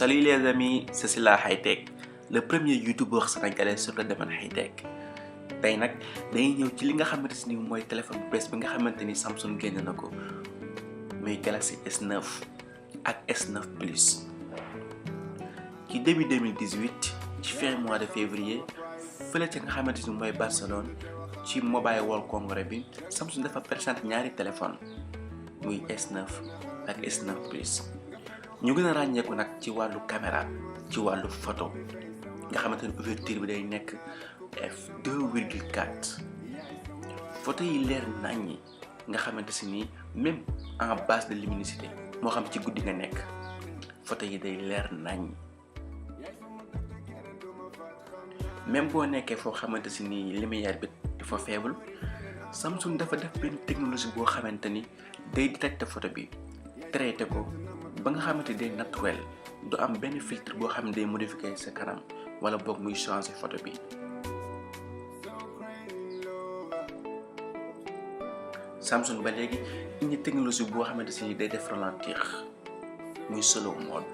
Salut les amis, c'est Sylla Hightech, le premier youtubeur sénégalais sur le domaine high-tech. Tey nag dañuy ñëw ci li nga xamante ni mooy téléphone bu bees bi nga xamante ni Samsung génn na ko muy Galaxy S9 ak S9 Plus. ci début 2018 ci fin mois de février fële ca nga xamante ni mooy Barcelone ci Mobile World Congress bi Samsung dafa présenté ñaari téléphone muy S9 ak S9 Plus. ñu gën a ràññeeku nag ci wàllu caméra ci wàllu photo nga xamante ni ouverture bi day nekk f2.4 photo yi leer naññi nga xamante si ni même en basse de luminosité moo xam ci guddi nga nekk photo yi day leer naññi même boo nekkee foo xamante si ni lumière bi dafa faible Samsung dafa def benn technologie boo xamante ni day détecter photo bi traité ko ba nga xamante day naturel du am benn filtre boo xam ne day modifier sa kanam wala boog muy changer photo bi. Samsung ba léegi indi technologie boo xamante si day def ralentir muy slow mode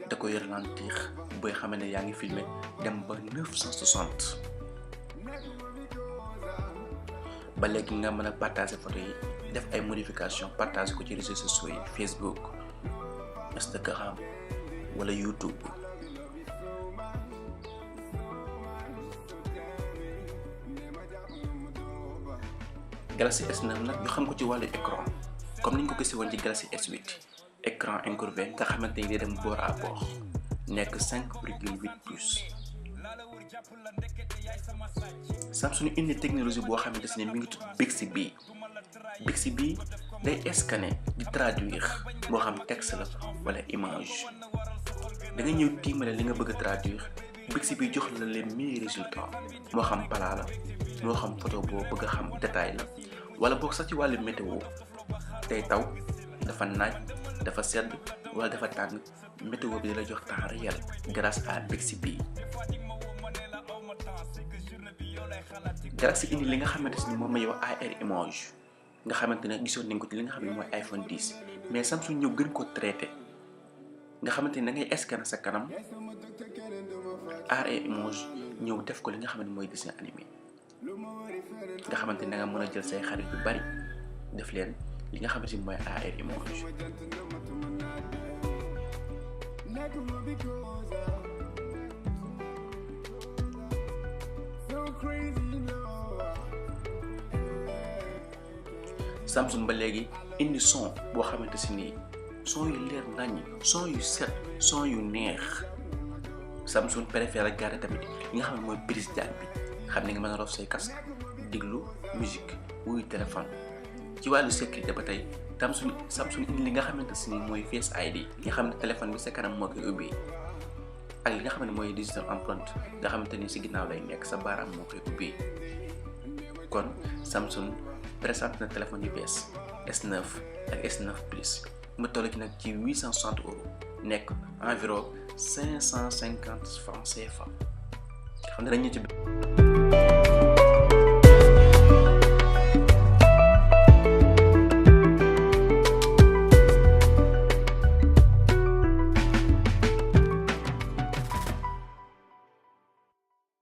da koy ralentir booy xam ne yaa ngi filmer dem ba 960 ba léegi nga mën a partager photo yi def ay modification partager ko ci réseaux sociaux yi Facebook Instagram wala YouTube. Galaxy S9 nag ñu xam ko ci wàllu écran comme niñ ko gisee woon ci Galaxy S8 écran incurvé nga xamante ni day dem bord à bord nekk 5.8 pouces. Samsung indi technologie boo xamante ne mi ngi tudd Bixby. Bixby day scanner di traduire moo xam texte la wala image da nga ñëw tiimale li nga bëgg a traduire Bixby jox la les meilleurs résultats moo xam plat la moo xam photo boo bëgg a xam détail la wala boog sax ci wàllu météo tey taw dafa naaj dafa sedd wala dafa tàng météo bi di la jox temps réel grâce à Bixby. Galaxy indi li nga xamante ni moom mooy wax AR image nga xamante ne gisoon nañ ko ci li nga xam ne mooy iPhone 10 mais Samsung ñëw gën ko traité nga xamante ni da ngay scanner sa kanam AR image ñëw def ko li nga xam ne mooy dessin animé nga xamante ni da nga mën a jël say xarit yu bari def leen li nga xamante ni mooy AR image. Samsung ba léegi indi son boo xamante si nii son yu leer naññi son yu set son yu neex Samsung préfère garder tamit li nga xam ne mooy prise jack bi xam ne nga mën a rof say casque déglu musique wuyu téléphone. ci wàllu sécurité ba tey Samsung indi li nga xamante si nii mooy Face ID nga xam ne téléphone bi sa kanam moo koy ubbi ak li nga xam ne mooy digital empreinte nga xamante ni si ginnaaw lay nekk sa baaraam moo koy ubbi. kon Samsung présente na téléphone yu bees S9 ak S9 Plus mu toll ci nag ci 860 € nekk environ 550 francs CFA xam ne dañu ci